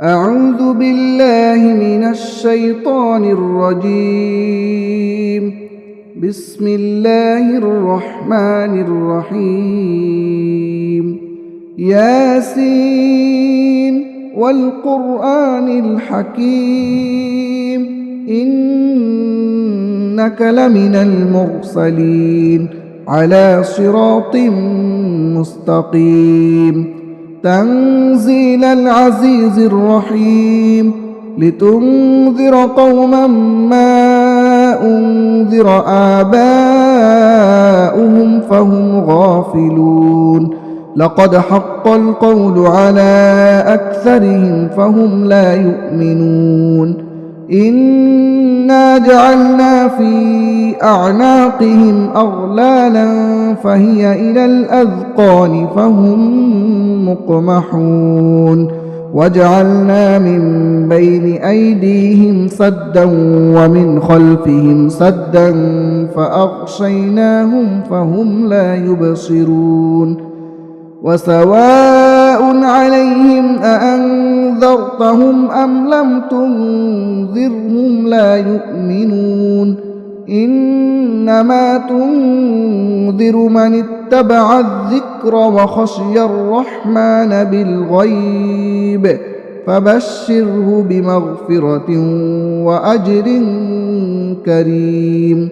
أعوذ بالله من الشيطان الرجيم. بسم الله الرحمن الرحيم. ياسين والقرآن الحكيم إنك لمن المرسلين على صراط مستقيم. تنزيل العزيز الرحيم لتنذر قوما ما أنذر آباؤهم فهم غافلون. لقد حق القول على أكثرهم فهم لا يؤمنون. إنا جعلنا في أعناقهم أغلالا فهي إلى الأذقان فهم مقمحون. وجعلنا من بين أيديهم سدا ومن خلفهم سدا فأغشيناهم فهم لا يبصرون. وسواء عليهم أأنذرتهم أم لم تنذرهم لا يؤمنون. إنما تنذر من اتبع الذكر وخشي الرحمن بالغيب فبشره بمغفرة وأجر كريم.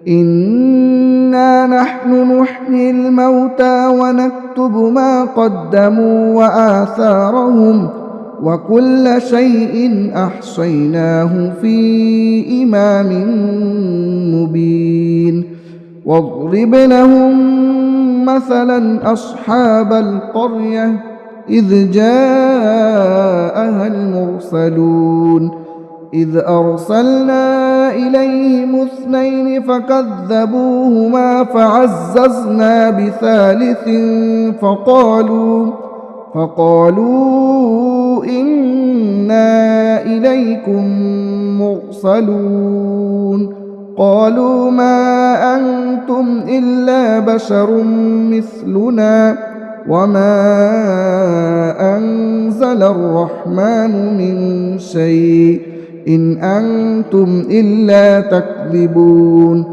إنا نحن نحيي الموتى ونكتب ما قدموا وآثارهم وكل شيء أحصيناه في إمام مبين. واضرب لهم مثلا أصحاب القرية إذ جاءها المرسلون إذ أرسلنا إليهم 2 فكذبوهما فعززنا بثالث فقالوا إنا إليكم مرسلون. قالوا ما أنتم إلا بشر مثلنا وما أنزل الرحمن من شيء إن أنتم إلا تكذبون.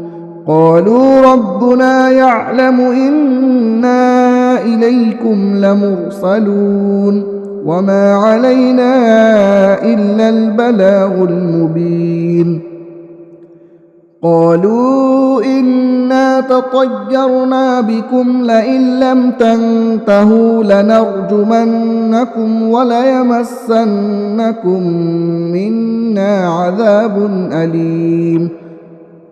قالوا ربنا يعلم إنا إليكم لمرسلون وما علينا إلا البلاغ المبين. قالوا إنا تطيرنا بكم لئن لم تنتهوا لنرجمنكم وليمسنكم منا عذاب أليم.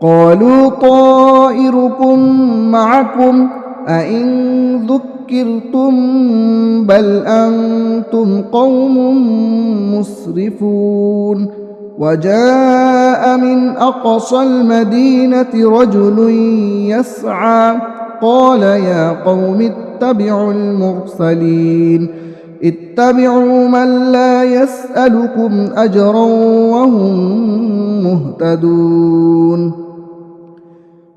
قالوا طائركم معكم أئن ذكرتم بل أنتم قوم مسرفون. وجاء من أقصى المدينة رجل يسعى قال يا قوم اتبعوا المرسلين اتبعوا من لا يسألكم أجرا وهم مهتدون.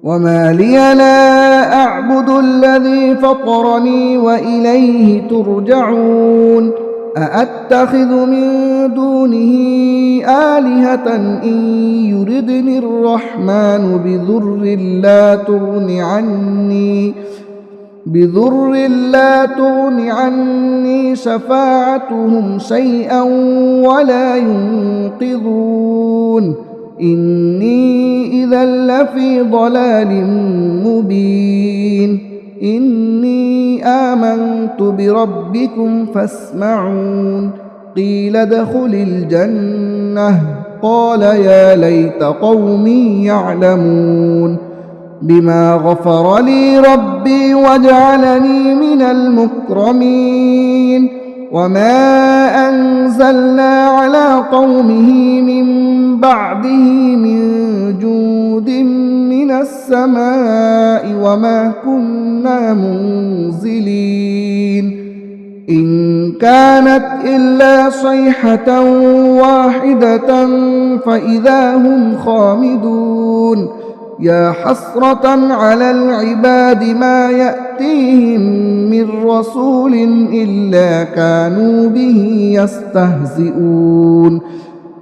وما لي لا أعبد الذي فطرني وإليه ترجعون. أأتخذ من دونه آلهة إن يردني الرحمن بضر لا تغن عني شفاعتهم شيئا ولا ينقذون. إني إذا لفي ضلال مبين. إني آمنت بربكم فاسمعون. قيل ادخل الجنة قال يا ليت قومي يعلمون بما غفر لي ربي وجعلني من المكرمين. وما أنزلنا على قومه من بعده من جود من السماء وما كنا منزلين. إن كانت إلا صيحة واحدة فإذا هم خامدون. يا حسرة على العباد ما يأتيهم من رسول إلا كانوا به يستهزئون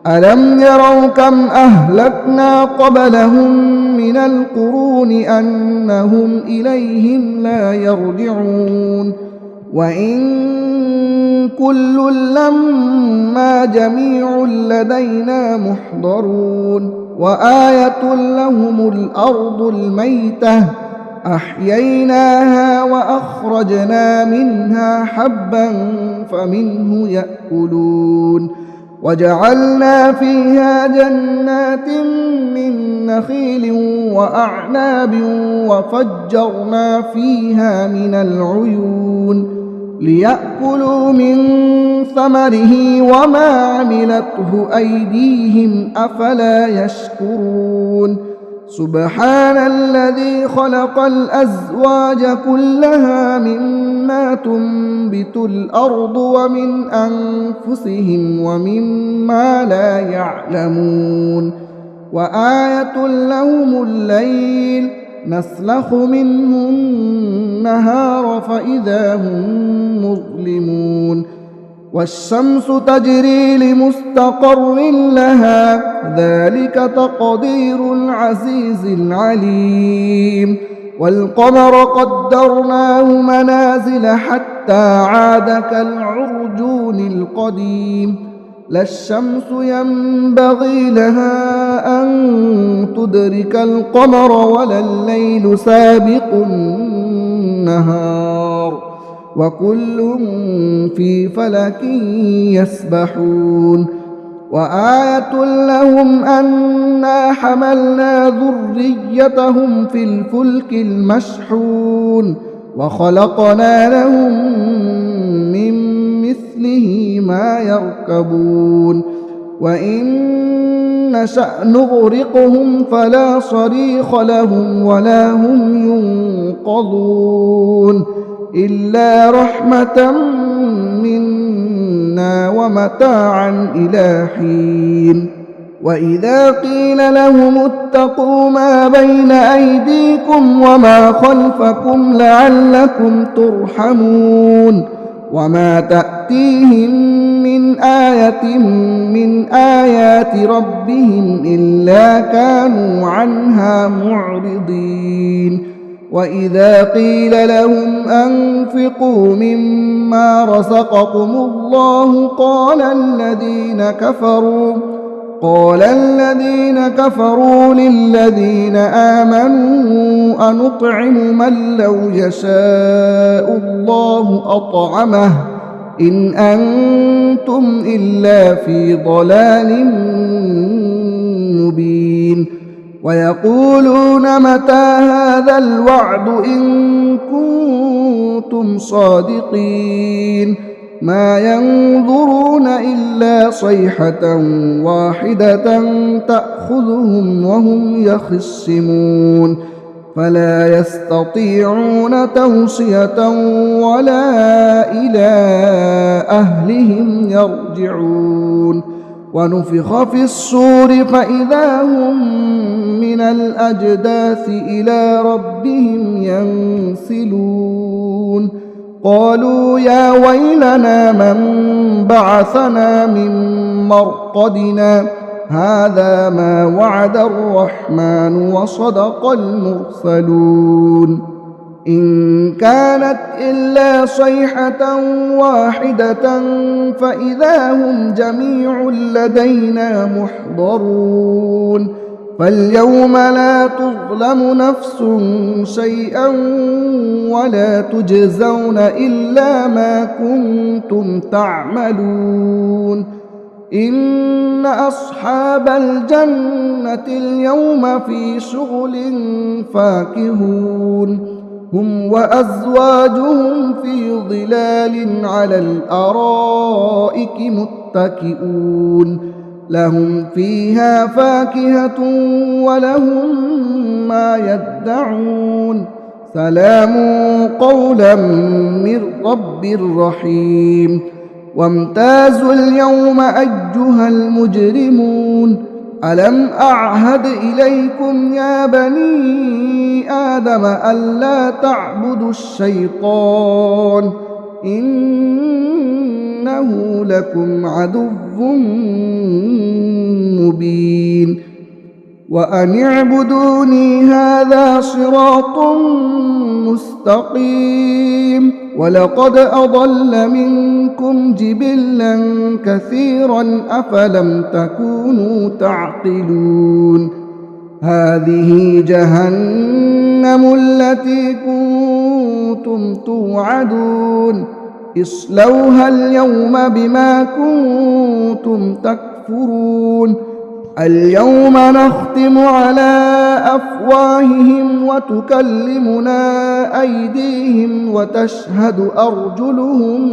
ألم يروا كم أهلكنا قبلهم من القرون أنهم إليهم لا يرجعون وإن كل لما جميع لدينا محضرون وآية لهم الأرض الميتة أحييناها وأخرجنا منها حبا فمنه يأكلون وجعلنا فيها جنات من نخيل وأعناب وفجرنا فيها من العيون ليأكلوا من ثمره وما عملته أيديهم أفلا يشكرون سبحان الذي خلق الأزواج كلها مما تنبت الأرض ومن أنفسهم ومما لا يعلمون وآية لهم الليل نسلخ منه النهار فإذا هم مظلمون والشمس تجري لمستقر لها ذلك تقدير العزيز العليم والقمر قدرناه منازل حتى عاد كالعرجون القديم لا الشمس ينبغي لها أن تدرك القمر ولا الليل سابق النهار وكل في فلك يسبحون وآية لهم أنا حملنا ذريتهم في الفلك المشحون وخلقنا لهم من مثله ما يركبون وإن نشأ نغرقهم فلا صريخ لهم ولا هم ينقذون إلا رحمة منا ومتاعا إلى حين وإذا قيل لهم اتقوا ما بين أيديكم وما خلفكم لعلكم ترحمون وما تأتيهم من آية من آيات ربهم إلا كانوا عنها معرضين وإذا قيل لهم أنفقوا مما رزقكم الله قال الذين كفروا للذين آمنوا أنطعم من لو يشاء الله أطعمه إن أنتم إلا في ضلال مبين ويقولون متى هذا الوعد إن كنتم صادقين ما ينظرون إلا صيحة واحدة تأخذهم وهم يخصمون فلا يستطيعون توصية ولا إلى أهلهم يرجعون ونفخ في الصور فإذا هم من الأجداث إلى ربهم ينسلون قالوا يا ويلنا من بعثنا من مرقدنا هذا ما وعد الرحمن وصدق المرسلون إن كانت إلا صيحة واحدة فإذا هم جميع لدينا محضرون فاليوم لا تظلم نفس شيئا ولا تجزون إلا ما كنتم تعملون إن أصحاب الجنة اليوم في شغل فاكهون هم وأزواجهم في ظلال على الأرائك متكئون لهم فيها فاكهة ولهم ما يدعون سلام قولا من رب رحيم وامتازوا اليوم أيها المجرمون ألم أعهد إليكم يا بني آدم ألا تعبدوا الشيطان إنه لكم عدو مبين وأن اعبدوني هذا صراط مستقيم ولقد أضل منكم جبلا كثيرا أفلم تكونوا تعقلون هذه جهنم التي كنتم توعدون اصلوها اليوم بما كنتم تكفرون اليوم نختم على أفواههم وتكلمنا أيديهم وتشهد أرجلهم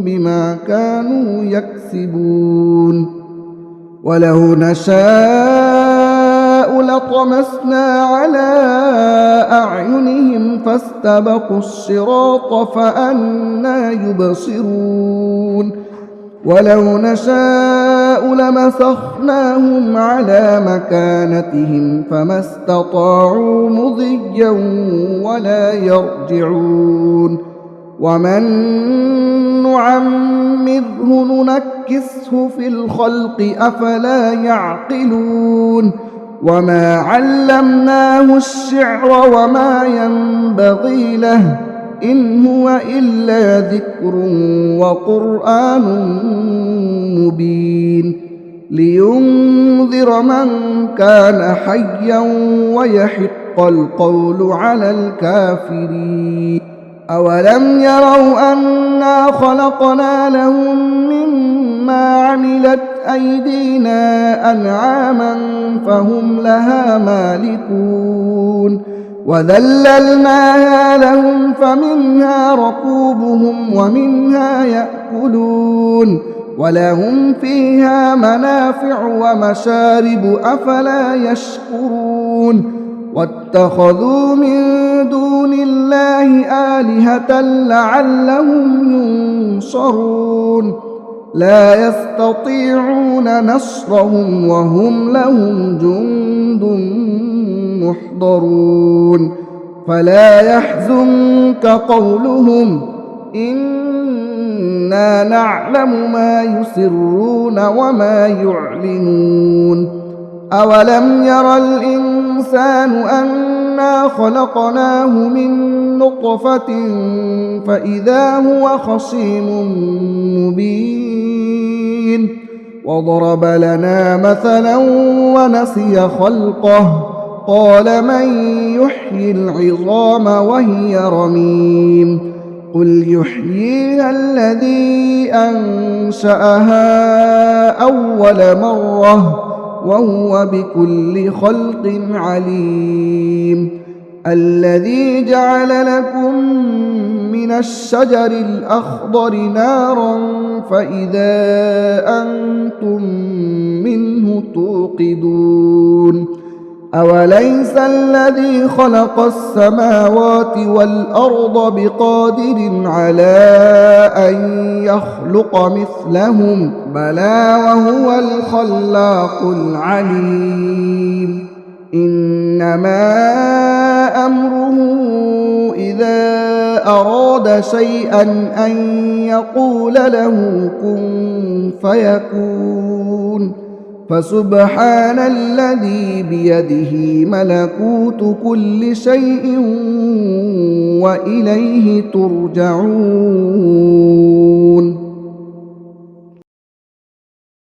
بما كانوا يكسبون ولو نشاء لطمسنا على أعينهم فاستبقوا الصراط فأنى يبصرون ولو نشاء لمسخناهم على مكانتهم فما استطاعوا مضيا ولا يرجعون ومن نعمره ننكسه في الخلق أفلا يعقلون وما علمناه الشعر وما ينبغي له إن هو إلا ذكر وقرآن مبين لينذر من كان حيا ويحق القول على الكافرين أولم يروا أنا خلقنا لهم مما عملت أيدينا أنعاما فهم لها مالكون وذللناها لهم فمنها ركوبهم ومنها يأكلون ولهم فيها منافع ومشارب أفلا يشكرون واتخذوا من دون الله آلهة لعلهم ينصرون لا يستطيعون نصرهم وهم لهم جند محضرون فلا يحزنك قولهم إنا نعلم ما يسرون وما يعلنون أولم ير الإنسان أنا خلقناه من نطفة فإذا هو خصيم مبين وضرب لنا مثلا ونسي خلقه قال من يحيي العظام وهي رميم قل يحييها الذي أنشأها أول مرة وهو بكل خلق عليم الذي جعل لكم من الشجر الأخضر نارا فإذا أنتم منه توقدون أوليس الذي خلق السماوات والأرض بقادر على أن يخلق مثلهم بلى وهو الخلاق العليم إنما أمره إذا أراد شيئا أن يقول له كن فيكون فسبحان الذي بيده ملكوت كل شيء وإليه ترجعون